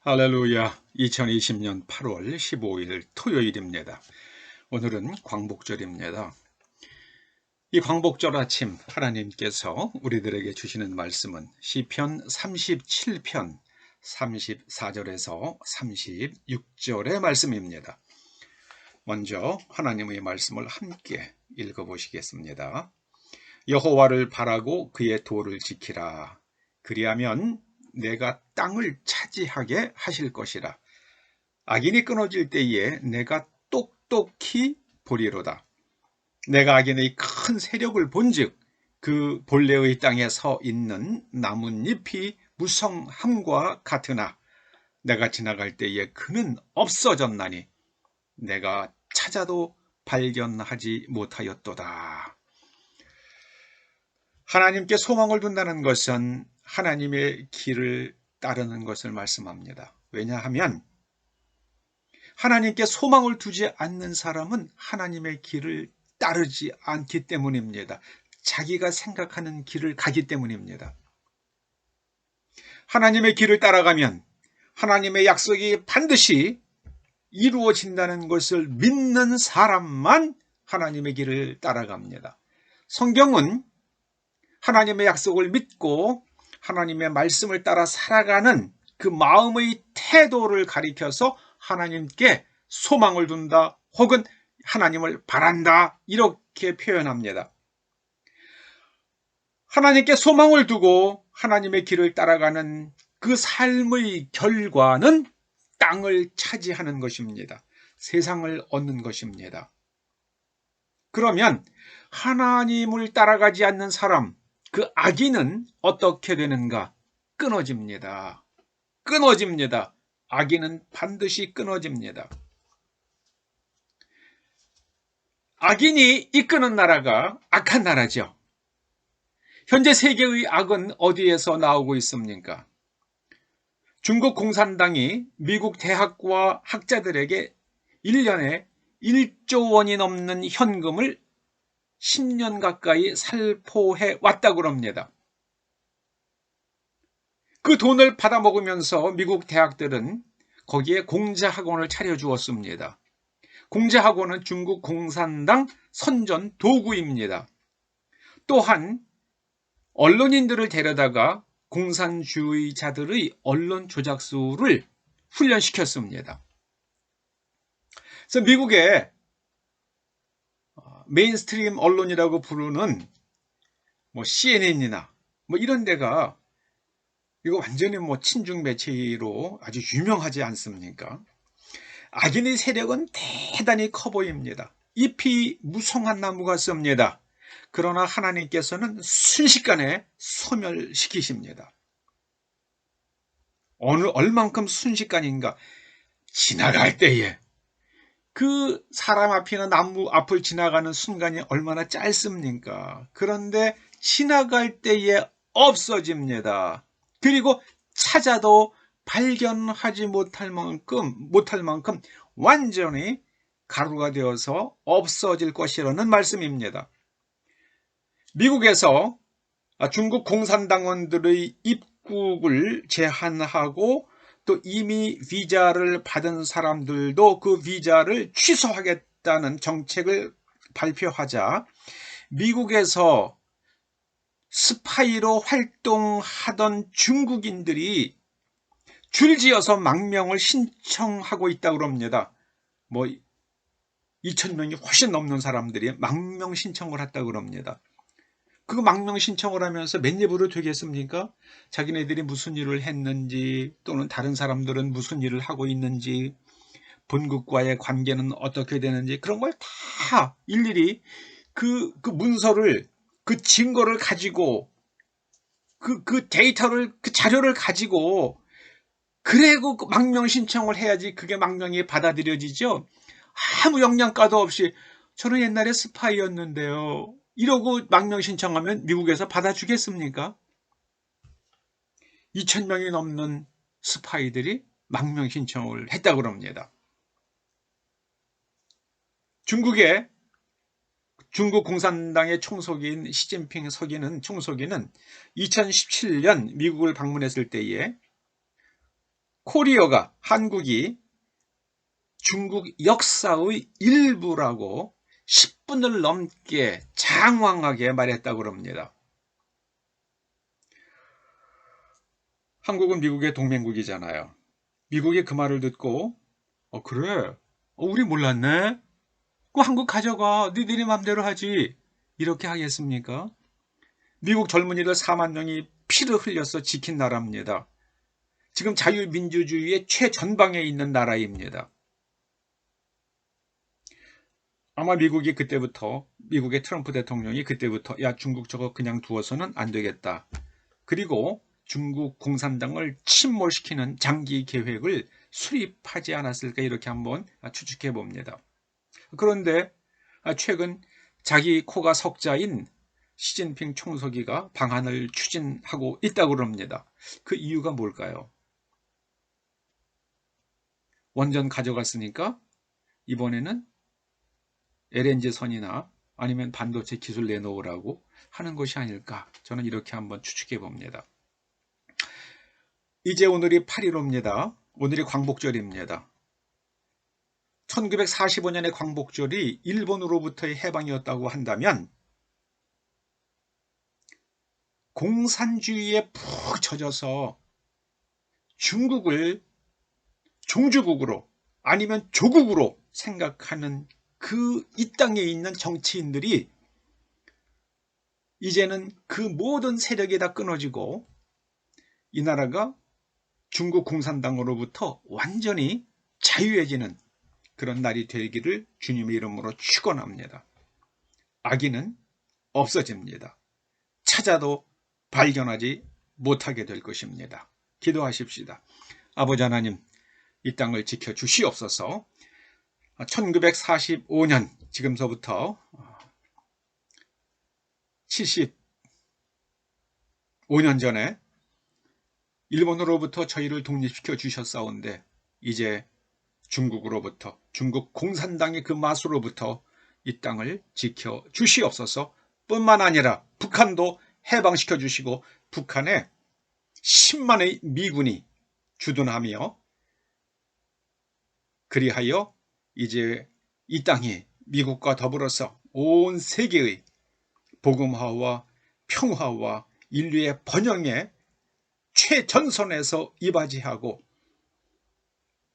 할렐루야. 2020년 8월 15일 토요일입니다. 오늘은 광복절입니다. 이 광복절 아침 하나님께서 우리들에게 주시는 말씀은 시편 37편 34절에서 36절의 말씀입니다. 먼저 하나님의 말씀을 함께 읽어보시겠습니다. 여호와를 바라고 그의 도를 지키라. 그리하면 내가 땅을 차지하게 하실 것이라. 악인이 끊어질 때에 내가 똑똑히 보리로다. 내가 악인의 큰 세력을 본즉 그 본래의 땅에 서 있는 나뭇잎이 무성함과 같으나 내가 지나갈 때에 그는 없어졌나니 내가 찾아도 발견하지 못하였도다. 하나님께 소망을 둔다는 것은 하나님의 길을 따르는 것을 말씀합니다. 왜냐하면 하나님께 소망을 두지 않는 사람은 하나님의 길을 따르지 않기 때문입니다. 자기가 생각하는 길을 가기 때문입니다. 하나님의 길을 따라가면 하나님의 약속이 반드시 이루어진다는 것을 믿는 사람만 하나님의 길을 따라갑니다. 성경은 하나님의 약속을 믿고 하나님의 말씀을 따라 살아가는 그 마음의 태도를 가리켜서 하나님께 소망을 둔다 혹은 하나님을 바란다 이렇게 표현합니다. 하나님께 소망을 두고 하나님의 길을 따라가는 그 삶의 결과는 땅을 차지하는 것입니다. 세상을 얻는 것입니다. 그러면 하나님을 따라가지 않는 사람, 그 악인은 어떻게 되는가? 끊어집니다. 끊어집니다. 악인은 반드시 끊어집니다. 악인이 이끄는 나라가 악한 나라죠. 현재 세계의 악은 어디에서 나오고 있습니까? 중국 공산당이 미국 대학과 학자들에게 1년에 1조 원이 넘는 현금을 10년 가까이 살포해 왔다고 합니다. 그 돈을 받아먹으면서 미국 대학들은 거기에 공자학원을 차려주었습니다. 공자학원은 중국 공산당 선전 도구입니다. 또한 언론인들을 데려다가 공산주의자들의 언론 조작수를 훈련시켰습니다. 그래서 미국의 메인스트림 언론이라고 부르는 CNN이나 이런 데가 이거 완전히 친중 매체로 아주 유명하지 않습니까? 악인의 세력은 대단히 커 보입니다. 잎이 무성한 나무 같습니다. 그러나 하나님께서는 순식간에 소멸시키십니다. 얼만큼 순식간인가? 지나갈 때에 그 사람 앞이나 나무 앞을 지나가는 순간이 얼마나 짧습니까? 그런데 지나갈 때에 없어집니다. 그리고 찾아도 발견하지 못할 만큼 완전히 가루가 되어서 없어질 것이라는 말씀입니다. 미국에서 중국 공산당원들의 입국을 제한하고 또 이미 비자를 받은 사람들도 그 비자를 취소하겠다는 정책을 발표하자 미국에서 스파이로 활동하던 중국인들이 줄지어서 망명을 신청하고 있다고 합니다. 2,000명이 훨씬 넘는 사람들이 망명 신청을 했다고 합니다. 그 망명 신청을 하면서 맨입으로 되겠습니까? 자기네들이 무슨 일을 했는지 또는 다른 사람들은 무슨 일을 하고 있는지 본국과의 관계는 어떻게 되는지 그런 걸 다 일일이 그 문서를 그 증거를 가지고 그 데이터를 그 자료를 가지고 그래고 망명 신청을 해야지 그게 망명이 받아들여지죠. 아무 영양가도 없이 저는 옛날에 스파이였는데요. 이러고 망명 신청하면 미국에서 받아주겠습니까? 2,000명이 넘는 스파이들이 망명 신청을 했다고 합니다. 중국 공산당의 총석인 시진핑 총석이는 2017년 미국을 방문했을 때에 코리어가 한국이 중국 역사의 일부라고 10분을 넘게 장황하게 말했다고 합니다. 한국은 미국의 동맹국이잖아요. 미국이 그 말을 듣고 그래? 우리 몰랐네? 그 한국 가져가. 니들이 맘대로 하지. 이렇게 하겠습니까? 미국 젊은이들 4만 명이 피를 흘려서 지킨 나라입니다. 지금 자유민주주의의 최전방에 있는 나라입니다. 아마 미국이 그때부터, 미국의 트럼프 대통령이 그때부터 야, 중국 저거 그냥 두어서는 안 되겠다. 그리고 중국 공산당을 침몰시키는 장기 계획을 수립하지 않았을까, 이렇게 한번 추측해 봅니다. 그런데 최근 자기 코가 석자인 시진핑 총서기가 방안을 추진하고 있다고 합니다. 그 이유가 뭘까요? 원전 가져갔으니까 이번에는 LNG선이나 아니면 반도체 기술 내놓으라고 하는 것이 아닐까, 저는 이렇게 한번 추측해 봅니다. 이제 오늘이 8.15입니다. 오늘이 광복절입니다. 1945년의 광복절이 일본으로부터의 해방이었다고 한다면 공산주의에 푹 젖어서 중국을 종주국으로 아니면 조국으로 생각하는 이 땅에 있는 정치인들이 이제는 그 모든 세력이 다 끊어지고 이 나라가 중국 공산당으로부터 완전히 자유해지는 그런 날이 되기를 주님의 이름으로 축원합니다. 악인은 없어집니다. 찾아도 발견하지 못하게 될 것입니다. 기도하십시다. 아버지 하나님, 이 땅을 지켜주시옵소서. 1945년 지금서부터 75년 전에 일본으로부터 저희를 독립시켜 주셨사온데 이제 중국으로부터, 중국 공산당의 그 마수로부터 이 땅을 지켜 주시옵소서. 뿐만 아니라 북한도 해방시켜 주시고 북한에 10만의 미군이 주둔하며 그리하여 이제 이 땅이 미국과 더불어서 온 세계의 복음화와 평화와 인류의 번영에 최전선에서 이바지하고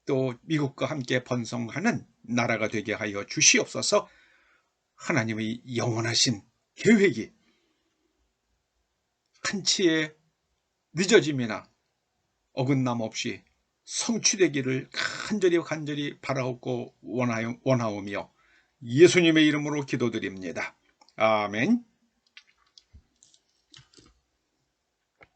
또 미국과 함께 번성하는 나라가 되게 하여 주시옵소서. 하나님의 영원하신 계획이 한치의 늦어짐이나 어긋남 없이 성취되기를 간절히 바라옵고 원하오며 예수님의 이름으로 기도드립니다. 아멘.